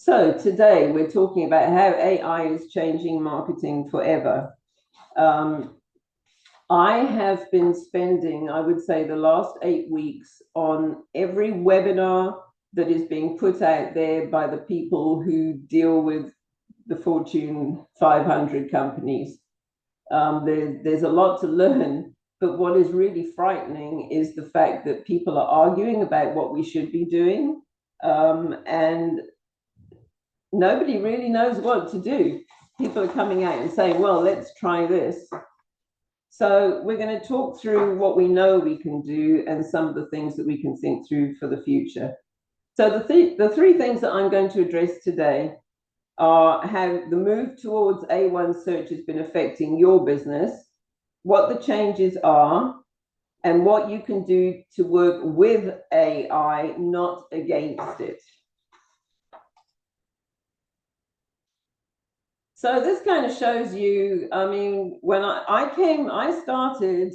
So today we're talking about how AI is changing marketing forever. Um, I have been spending, I would say, the last 8 weeks on every webinar that is being put out there by the people who deal with the Fortune 500 companies. There's a lot to learn, but what is really frightening is the fact that people are arguing about what we should be doing. And nobody really knows what to do. People are coming out and saying, well, let's try this. So we're going to talk through what we know we can do and some of the things that we can think through for the future. So the three things that I'm going to address today are how the move towards A1 search has been affecting your business, what the changes are, and what you can do to work with AI, not against it. So this kind of shows you, I mean, when I started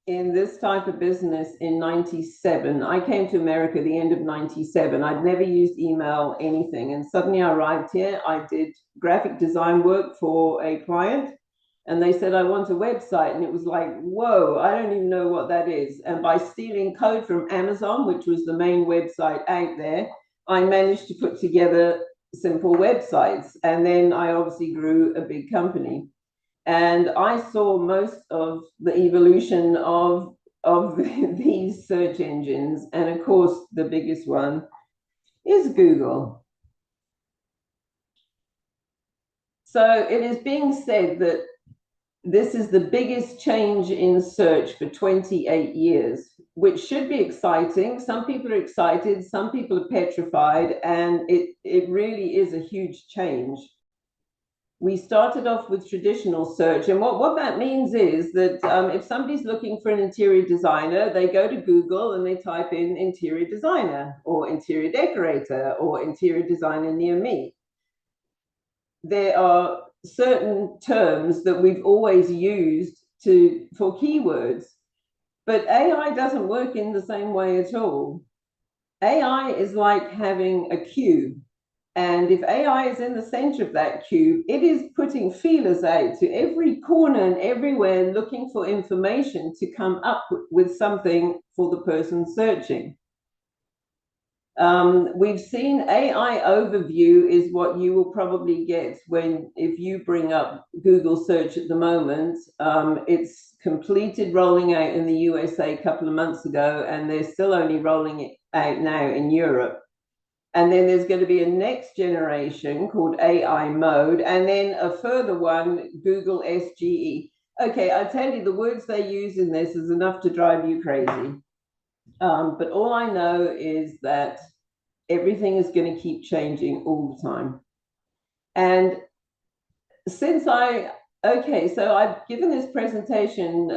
in this type of business in 97. I came to America the end of 97. I'd never used email, anything. And suddenly I arrived here. I did graphic design work for a client. And they said, I want a website. And it was like, whoa, I don't even know what that is. And by stealing code from Amazon, which was the main website out there, I managed to put together simple websites. And then I obviously grew a big company. And I saw most of the evolution of these search engines. And of course, the biggest one is Google. So it is being said that this is the biggest change in search for 28 years, which should be exciting. Some people are excited, some people are petrified, and it really is a huge change. We started off with traditional search. And what that means is that if somebody's looking for an interior designer, they go to Google and they type in interior designer or interior decorator or interior designer near me. There are certain terms that we've always used for keywords, but AI doesn't work in the same way at all. AI is like having a cube. And if AI is in the center of that cube, it is putting feelers out to every corner and everywhere looking for information to come up with something for the person searching. We've seen AI overview is what you will probably get if you bring up Google search at the moment. It's completed rolling out in the USA a couple of months ago, and they're still only rolling it out now in Europe. And then there's going to be a next generation called AI mode, and then a further one, Google SGE. Okay, I tell you, the words they use in this is enough to drive you crazy. But all I know is that everything is going to keep changing all the time. And so I've given this presentation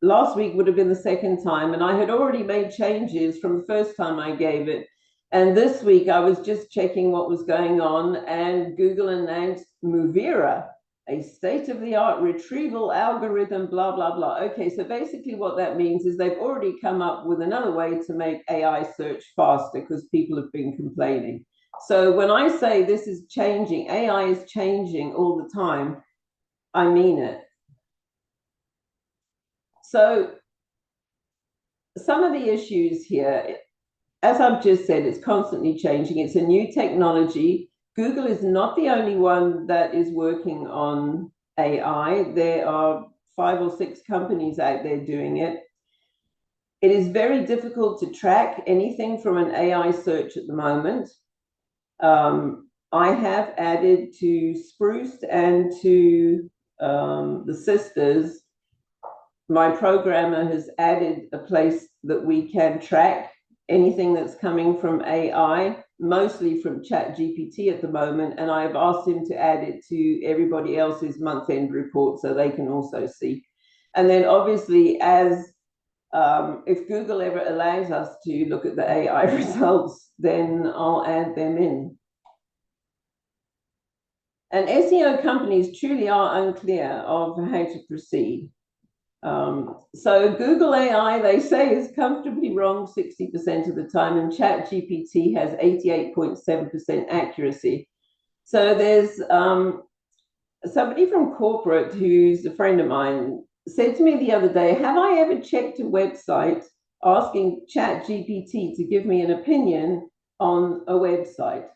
last week would have been the second time, and I had already made changes from the first time I gave it. And this week I was just checking what was going on, and Google announced Moveera, a state-of-the-art retrieval algorithm, blah, blah, blah. Okay, so basically what that means is they've already come up with another way to make AI search faster because people have been complaining. So when I say this is changing, AI is changing all the time, I mean it. So some of the issues here, as I've just said, it's constantly changing. It's a new technology. Google is not the only one that is working on AI. There are 5 or 6 companies out there doing it. It is very difficult to track anything from an AI search at the moment. I have added to Spruce and to the sisters. My programmer has added a place that we can track anything that's coming from AI, mostly from ChatGPT at the moment, and I've asked him to add it to everybody else's month-end report so they can also see. And then obviously, if Google ever allows us to look at the AI results, then I'll add them in. And SEO companies truly are unclear of how to proceed. So Google AI, they say, is comfortably wrong 60% of the time, and ChatGPT has 88.7% accuracy. So there's somebody from corporate who's a friend of mine said to me the other day, have I ever checked a website asking ChatGPT to give me an opinion on a website?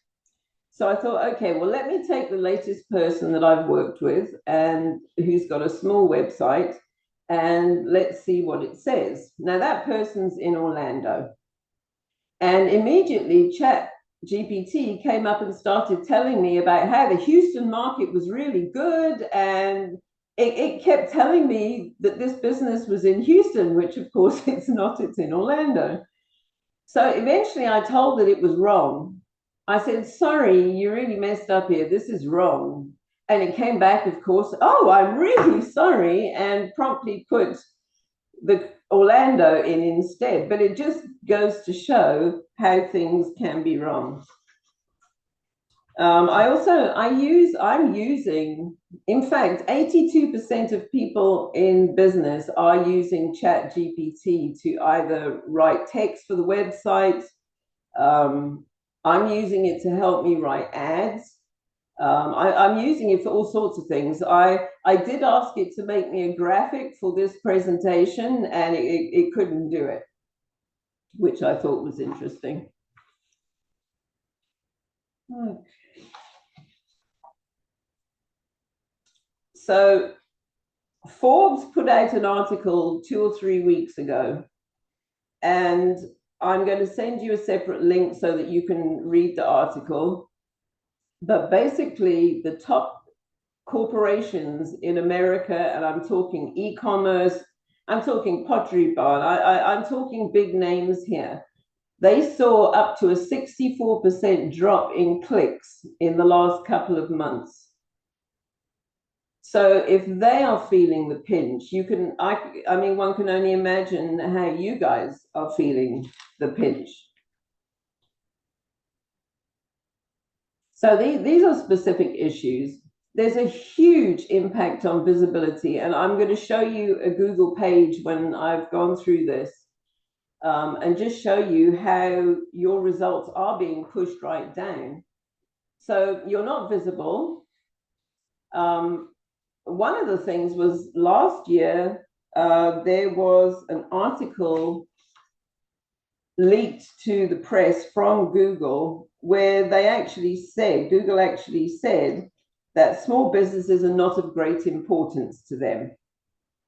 So I thought, okay, well, let me take the latest person that I've worked with and who's got a small website, and let's see what it says. Now, that person's in Orlando. And immediately, Chat GPT came up and started telling me about how the Houston market was really good. And it kept telling me that this business was in Houston, which of course it's not, it's in Orlando. So eventually I told that it was wrong. I said, sorry, you really messed up here. This is wrong. And it came back, of course, oh, I'm really sorry, and promptly put the Orlando in instead. But it just goes to show how things can be wrong. I'm using, in fact, 82% of people in business are using Chat GPT to either write text for the website. I'm using it to help me write ads. I'm using it for all sorts of things. I did ask it to make me a graphic for this presentation, and it couldn't do it, which I thought was interesting. So Forbes put out an article 2 or 3 weeks ago, and I'm going to send you a separate link so that you can read the article. But basically, the top corporations in America, and I'm talking e-commerce, I'm talking Pottery Barn, I'm talking big names here. They saw up to a 64% drop in clicks in the last couple of months. So if they are feeling the pinch, I mean, one can only imagine how you guys are feeling the pinch. So these are specific issues. There's a huge impact on visibility, and I'm going to show you a Google page when I've gone through this, and just show you how your results are being pushed right down. So you're not visible. One of the things was last year, there was an article leaked to the press from Google where Google actually said that small businesses are not of great importance to them.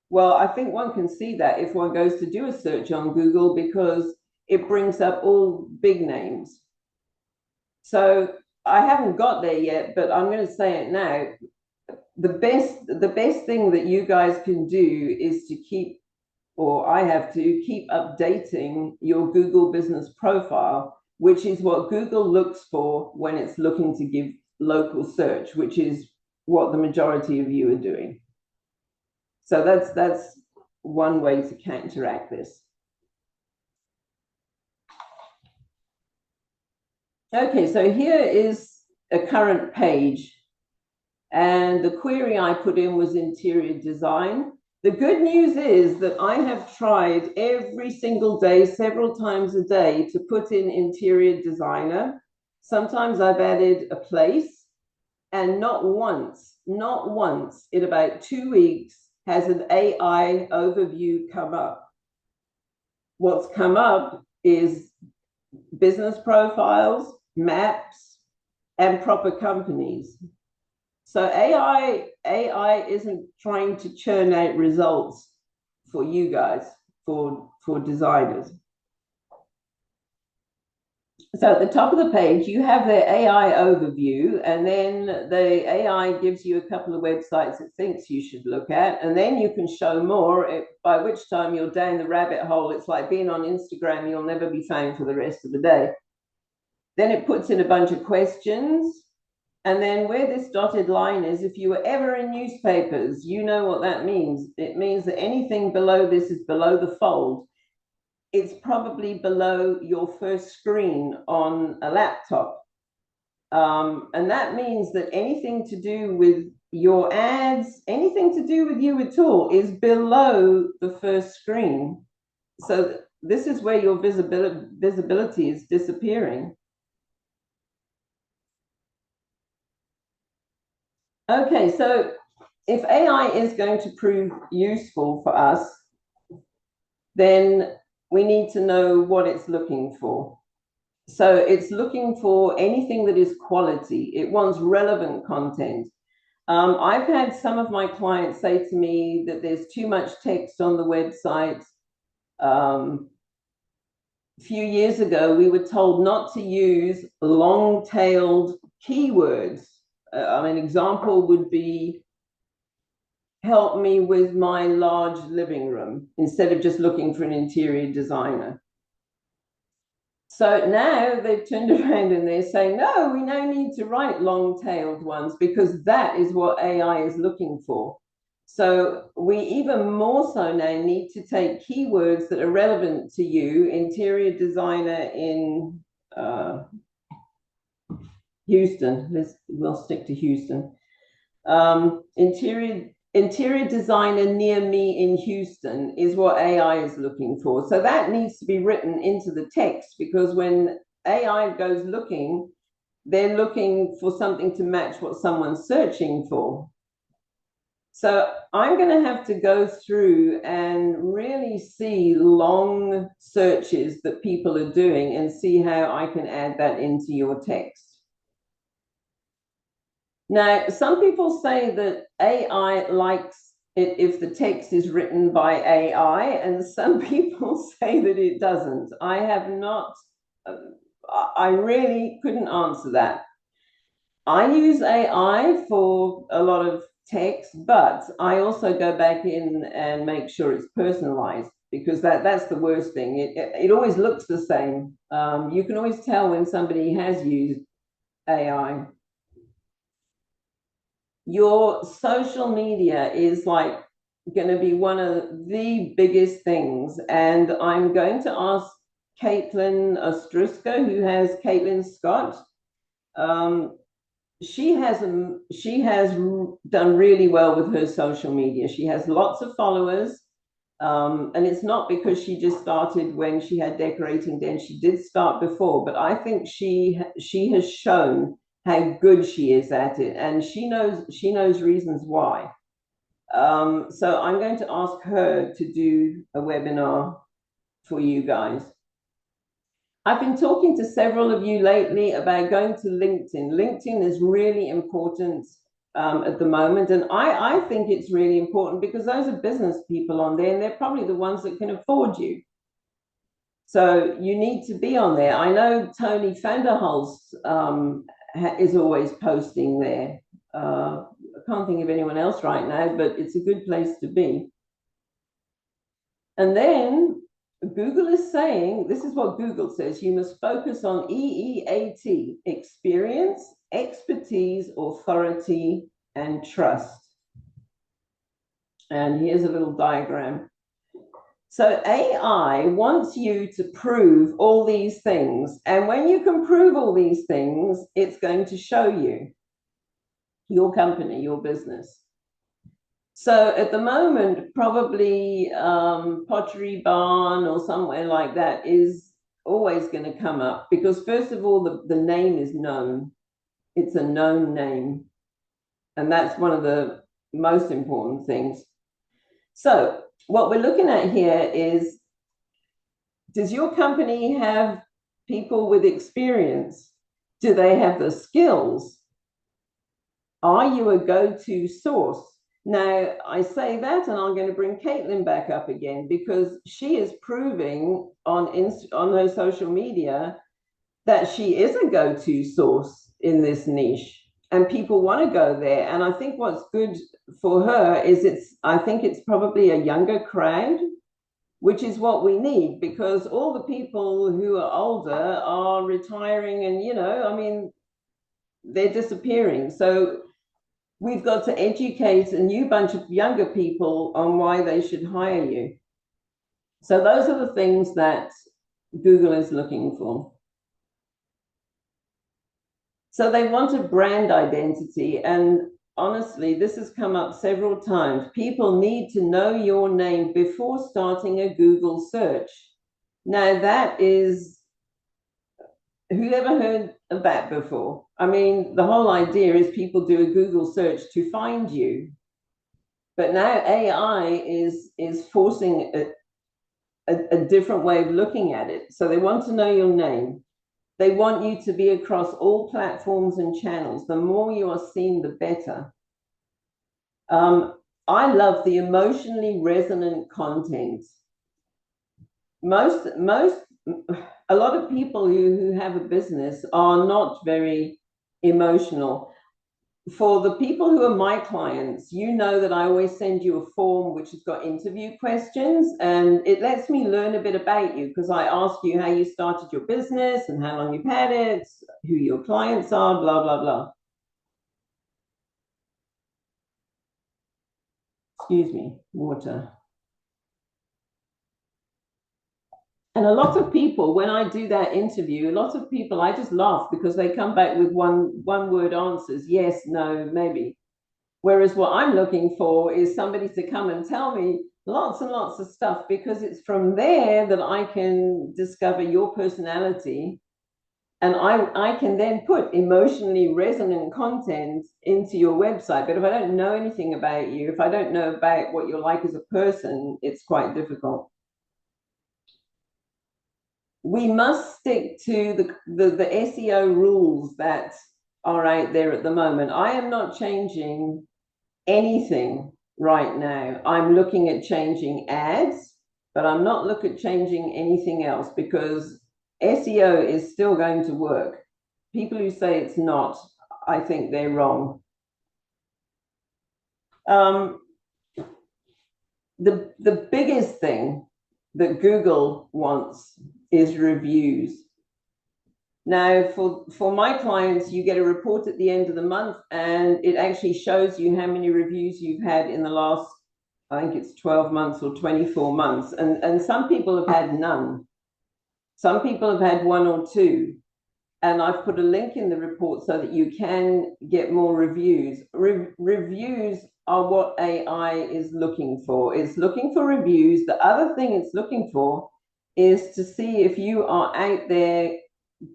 Well, I think one can see that if one goes to do a search on Google, because it brings up all big names. So I haven't got there yet, but I'm going to say it now. The best thing that you guys can do is to keep, or I have to keep updating your Google business profile, which is what Google looks for when it's looking to give local search, which is what the majority of you are doing. So that's one way to counteract this. Okay, so here is a current page, and the query I put in was interior design. The good news is that I have tried every single day, several times a day, to put in interior designer. Sometimes I've added a place, and not once in about 2 weeks has an AI overview come up. What's come up is business profiles, maps, and proper companies. So AI isn't trying to churn out results for you guys, for designers. So at the top of the page, you have the AI overview, and then the AI gives you a couple of websites it thinks you should look at, and then you can show more, by which time you're down the rabbit hole. It's like being on Instagram, you'll never be found for the rest of the day. Then it puts in a bunch of questions. And then where this dotted line is, if you were ever in newspapers, you know what that means. It means that anything below this is below the fold. It's probably below your first screen on a laptop. And that means that anything to do with your ads, anything to do with you at all, is below the first screen. So this is where your visibility is disappearing. Okay, so if AI is going to prove useful for us, then we need to know what it's looking for. So it's looking for anything that is quality. It wants relevant content. I've had some of my clients say to me that there's too much text on the website. A few years ago, we were told not to use long-tailed keywords. An example would be, help me with my large living room, instead of just looking for an interior designer. So now they've turned around and they're saying, no, we now need to write long-tailed ones because that is what AI is looking for. So we even more so now need to take keywords that are relevant to you, interior designer in Houston. We'll stick to Houston. Interior designer near me in Houston is what AI is looking for. So that needs to be written into the text, because when AI goes looking, they're looking for something to match what someone's searching for. So I'm going to have to go through and really see long searches that people are doing and see how I can add that into your text. Now, some people say that AI likes it if the text is written by AI, and some people say that it doesn't. I have not, I really couldn't answer that. I use AI for a lot of text, but I also go back in and make sure it's personalized, because that's the worst thing. It always looks the same. You can always tell when somebody has used AI. Your social media is like going to be one of the biggest things. And I'm going to ask Caitlin Ostruska, who has Caitlin Scott. She has done really well with her social media. She has lots of followers. And it's not because she just started when she had Decorating Den. She did start before, but I think she has shown how good she is at it, and she knows reasons why. So I'm going to ask her to do a webinar for you guys. I've been talking to several of you lately about going to LinkedIn. LinkedIn is really important at the moment. And I think it's really important because those are business people on there, and they're probably the ones that can afford you. So you need to be on there. I know Tony Vanderhulst is always posting there. I can't think of anyone else right now, but it's a good place to be. And then Google is saying, this is what Google says, you must focus on EEAT, experience, expertise, authority, and trust. And here's a little diagram. So AI wants you to prove all these things. And when you can prove all these things, it's going to show you your company, your business. So at the moment, probably Pottery Barn or somewhere like that is always going to come up, because first of all, the name is known. It's a known name. And that's one of the most important things. So what we're looking at here is, does your company have people with experience? Do they have the skills? Are you a go-to source? Now, I say that, and I'm going to bring Caitlin back up again, because she is proving on her social media that she is a go-to source in this niche, and people want to go there. And I think what's good for her is I think it's probably a younger crowd, which is what we need, because all the people who are older are retiring, and, I mean, they're disappearing. So we've got to educate a new bunch of younger people on why they should hire you. So those are the things that Google is looking for. So they want a brand identity, and honestly, this has come up several times. People need to know your name before starting a Google search. Now, that is, who ever heard of that before? I mean, the whole idea is people do a Google search to find you. But now AI is forcing a different way of looking at it. So they want to know your name. They want you to be across all platforms and channels. The more you are seen, the better. I love the emotionally resonant content. Most a lot of people who have a business are not very emotional. For the people who are my clients, you know that I always send you a form which has got interview questions, and it lets me learn a bit about you because I ask you how you started your business and how long you've had it, who your clients are, blah, blah, blah. Excuse me, water. And a lot of people, when I do that interview, a lot of people, I just laugh because they come back with one word answers, yes, no, maybe. Whereas what I'm looking for is somebody to come and tell me lots and lots of stuff because it's from there that I can discover your personality, and I can then put emotionally resonant content into your website. But if I don't know anything about you, if I don't know about what you're like as a person, it's quite difficult. We must stick to the SEO rules that are out there at the moment. I am not changing anything right now. I'm looking at changing ads, but I'm not looking at changing anything else because SEO is still going to work. People who say it's not, I think they're wrong. Um, the biggest thing that Google wants is reviews. Now, for my clients, you get a report at the end of the month, and it actually shows you how many reviews you've had in the last, I think it's 12 months or 24 months. And some people have had none. Some people have had one or two. And I've put a link in the report so that you can get more reviews. Reviews are what AI is looking for. It's looking for reviews. The other thing it's looking for is to see if you are out there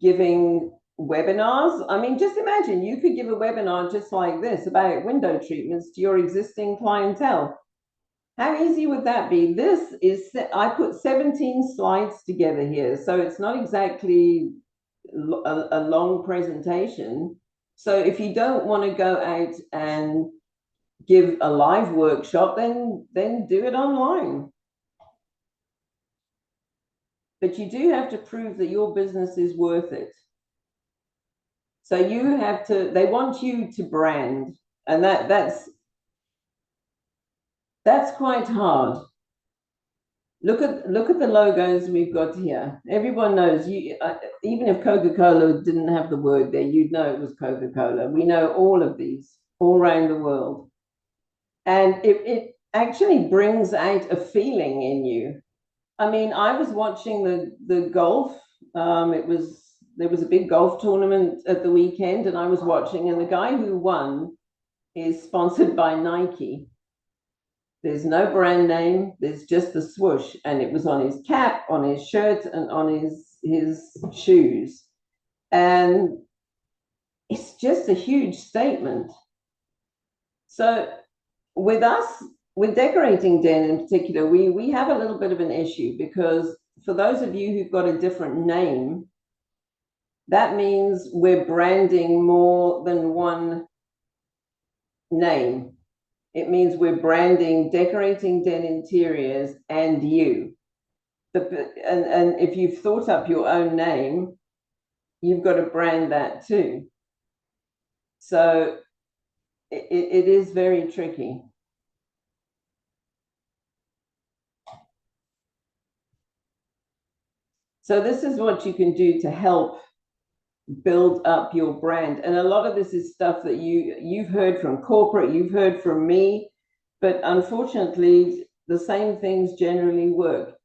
giving webinars. I mean, just imagine you could give a webinar just like this about window treatments to your existing clientele. How easy would that be? This is, I put 17 slides together here, so it's not exactly a long presentation. So if you don't want to go out and give a live workshop, then do it online. But you do have to prove that your business is worth it. So you have to, they want you to brand, and that's quite hard. Look at the logos we've got here. Everyone knows you. Even if Coca-Cola didn't have the word there, you'd know it was Coca-Cola. We know all of these all around the world, and it actually brings out a feeling in you. I mean, I was watching the golf. There was a big golf tournament at the weekend, and I was watching, and the guy who won is sponsored by Nike. There's no brand name. There's just the swoosh, and it was on his cap, on his shirt, and on his shoes. And it's just a huge statement. So with us, with Decorating Den in particular, we have a little bit of an issue because for those of you who've got a different name, that means we're branding more than one name. It means we're branding Decorating Den Interiors and you. And if you've thought up your own name, you've got to brand that too. So it is very tricky. So this is what you can do to help build up your brand. And a lot of this is stuff that you've heard from corporate, you've heard from me, but unfortunately, the same things generally work.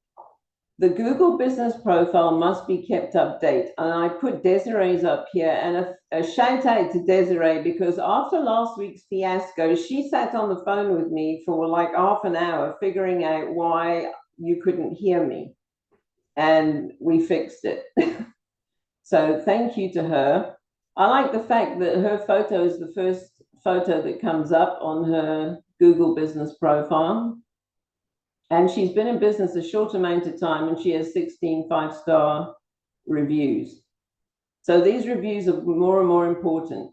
The Google business profile must be kept update. And I put Desiree's up here, and a shout out to Desiree, because after last week's fiasco, she sat on the phone with me for like half an hour figuring out why you couldn't hear me. And we fixed it. So thank you to her. I like the fact that her photo is the first photo that comes up on her Google business profile. And she's been in business a short amount of time, and she has 16 five-star reviews. So these reviews are more and more important.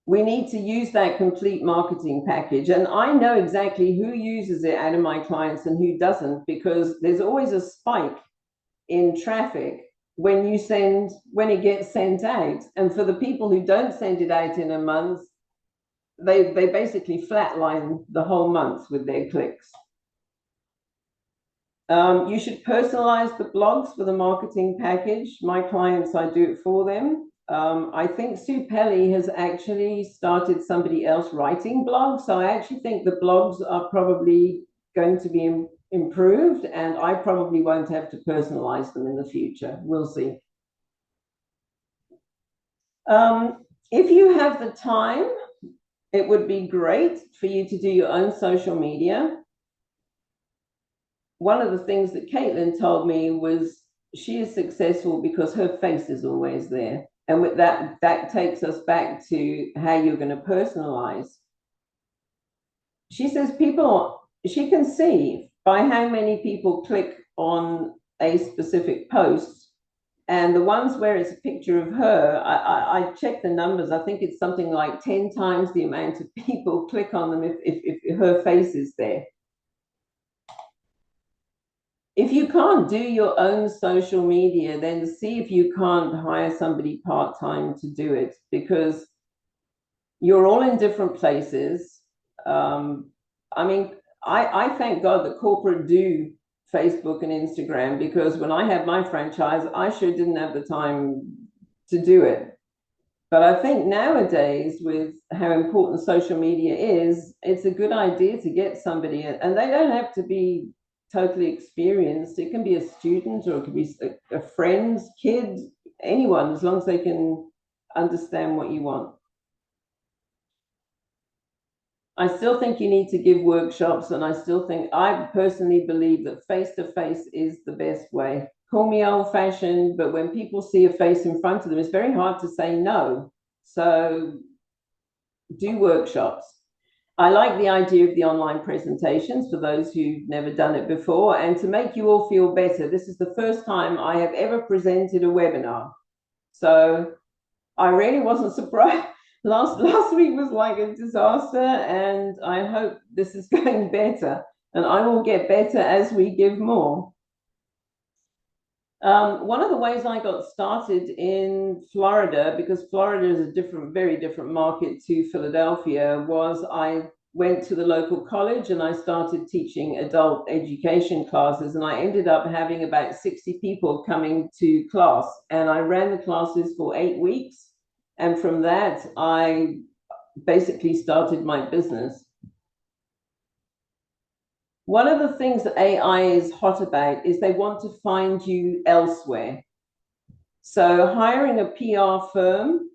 We need to use that complete marketing package. And I know exactly who uses it out of my clients and who doesn't, because there's always a spike in traffic when it gets sent out. And for the people who don't send it out in a month, they basically flatline the whole month with their clicks. You should personalize the blogs for the marketing package. My clients, I do it for them. I think Sue Pelly has actually started somebody else writing blogs. So I actually think the blogs are probably going to be improved, and I probably won't have to personalize them in the future. We'll see. If you have the time, it would be great for you to do your own social media. One of the things that Caitlin told me was she is successful because her face is always there. And with that takes us back to how you're going to personalize. She says she can see by how many people click on a specific post. And the ones where it's a picture of her, I check the numbers. I think it's something like 10 times the amount of people click on them if her face is there. If you can't do your own social media, then see if you can't hire somebody part-time to do it, because you're all in different places. I mean, I thank God that corporate do Facebook and Instagram, because when I had my franchise, I sure didn't have the time to do it. But I think nowadays, with how important social media is, it's a good idea to get somebody, and they don't have to be totally experienced. It can be a student, or it could be a friend, kid, anyone, as long as they can understand what you want. I still think you need to give workshops, and I personally believe that face-to-face is the best way. Call me old-fashioned, but when people see a face in front of them, it's very hard to say no. So do workshops. I like the idea of the online presentations for those who've never done it before. And to make you all feel better, this is the first time I have ever presented a webinar. So I really wasn't surprised. Last week was like a disaster, and I hope this is going better. And I will get better as we give more. One of the ways I got started in Florida, because Florida is a very different market to Philadelphia, was I went to the local college and I started teaching adult education classes. And I ended up having about 60 people coming to class. And I ran the classes for 8 weeks. And from that, I basically started my business. One of the things that AI is hot about is they want to find you elsewhere. So hiring a PR firm,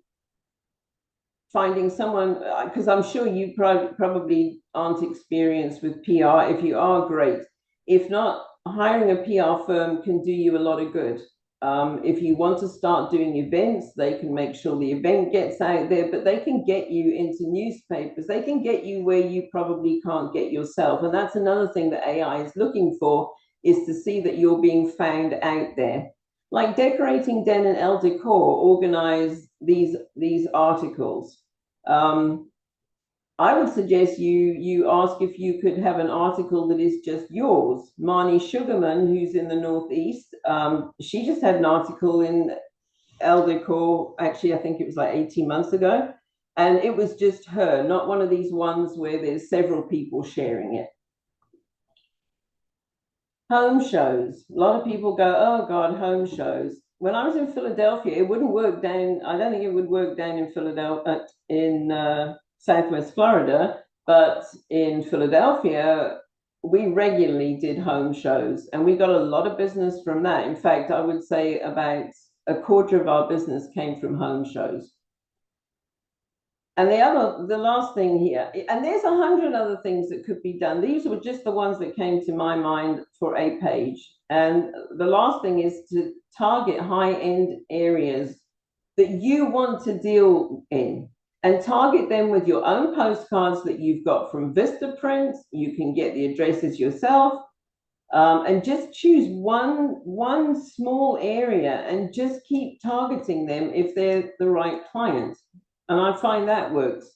finding someone, because I'm sure you probably aren't experienced with PR. If you are, great. If not, hiring a PR firm can do you a lot of good. If you want to start doing events, they can make sure the event gets out there, but they can get you into newspapers. They can get you where you probably can't get yourself. And that's another thing that AI is looking for, is to see that you're being found out there. Like Decorating Den and Elle Decor organize these articles. I would suggest you ask if you could have an article that is just yours. Marnie Sugarman, who's in the Northeast, she just had an article in Elle Decor, actually, I think it was like 18 months ago. And it was just her, not one of these ones where there's several people sharing it. Home shows. A lot of people go, oh God, home shows. When I was in Philadelphia, it wouldn't work down, I don't think it would work down in Philadelphia, in Southwest Florida, but in Philadelphia, we regularly did home shows, and we got a lot of business from that. In fact, I would say about a quarter of our business came from home shows. And the last thing here, and there's 100 other things that could be done. These were just the ones that came to my mind for a page. And the last thing is to target high-end areas that you want to deal in, and target them with your own postcards that you've got from Vistaprint. You can get the addresses yourself, and just choose one small area and just keep targeting them if they're the right client. And I find that works.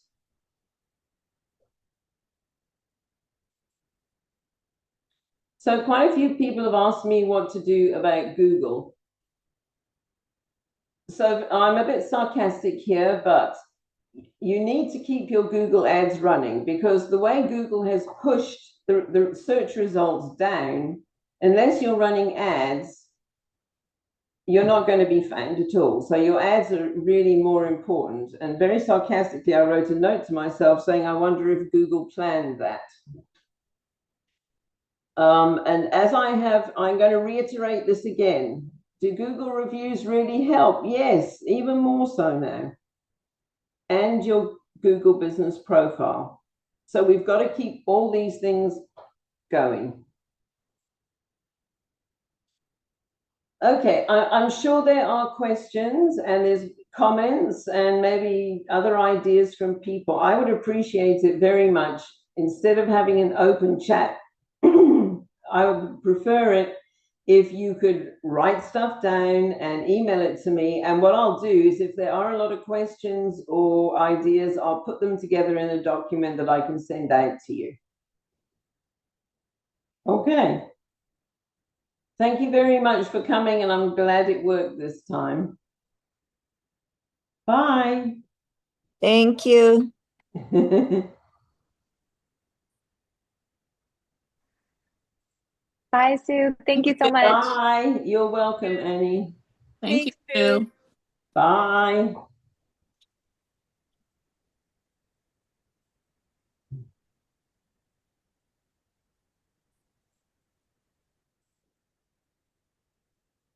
So quite a few people have asked me what to do about Google. So I'm a bit sarcastic here, but you need to keep your Google ads running, because the way Google has pushed the search results down, unless you're running ads, you're not going to be found at all. So your ads are really more important. And very sarcastically, I wrote a note to myself saying, I wonder if Google planned that. And as I'm going to reiterate this again. Do Google reviews really help? Yes, even more so now. And your Google business profile. So we've got to keep all these things going. Okay, I'm sure there are questions and there's comments and maybe other ideas from people. I would appreciate it very much. Instead of having an open chat, I would prefer it if you could write stuff down and email it to me. And what I'll do is, if there are a lot of questions or ideas, I'll put them together in a document that I can send out to you. Okay. Thank you very much for coming, and I'm glad it worked this time. Bye. Thank you. Bye, Sue. Thank you so much. Bye. You're welcome, Annie. Thank Thanks, you. Bye.